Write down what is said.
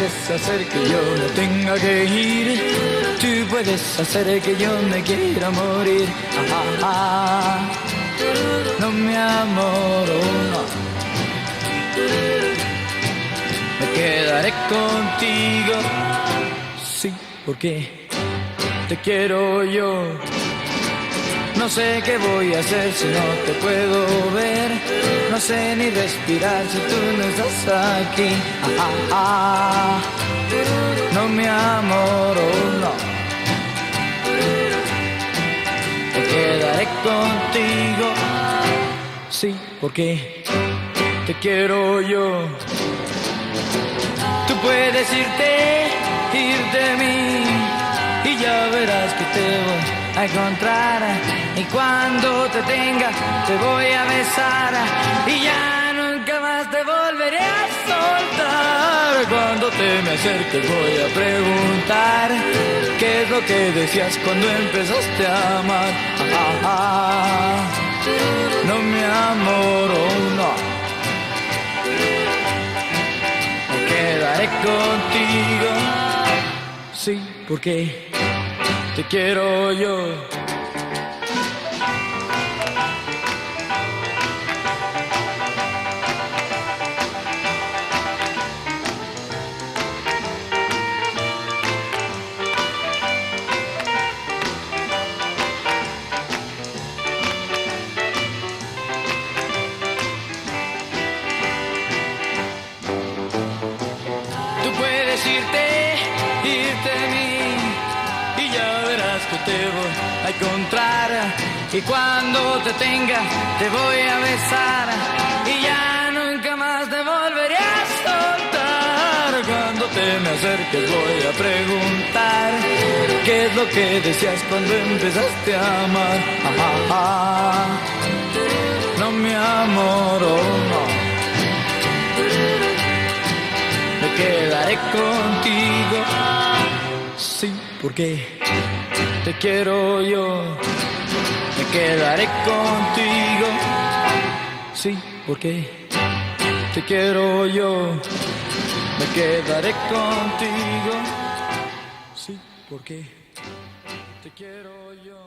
puedes hacer que yo no tenga que ir. Tú puedes hacer que yo me quiera morir. No, mi amor, no. Me quedaré contigo. Sí, porque te quiero yo. No sé qué voy a hacer si no te puedo ver. No sé ni respirar si tú no estás aquí. No, mi amor, no. Me quedaré contigo. Sí, porque te quiero yo. Tú puedes ir de mí y ya verás que te voy a encontrar. Y cuando te tenga te voy a besar y ya nunca más te volveré a soltar. Cuando te me acerques voy a preguntar qué es lo que decías cuando empezaste a amar. No, mi amor, no. Me quedaré contigo. Sí, porque te quiero yo. Tú puedes irte de mí y ya verás que te voy a encontrar. Y cuando te tenga te voy a besar y ya nunca más te volveré a soltar. Cuando te me acerques voy a preguntar qué es lo que decías cuando empezaste a amar. No, mi amor, no. Me quedaré contigo. Sí, porque te quiero yo. Me quedaré contigo. Sí, porque te quiero yo. Me quedaré contigo. Sí, porque te quiero yo.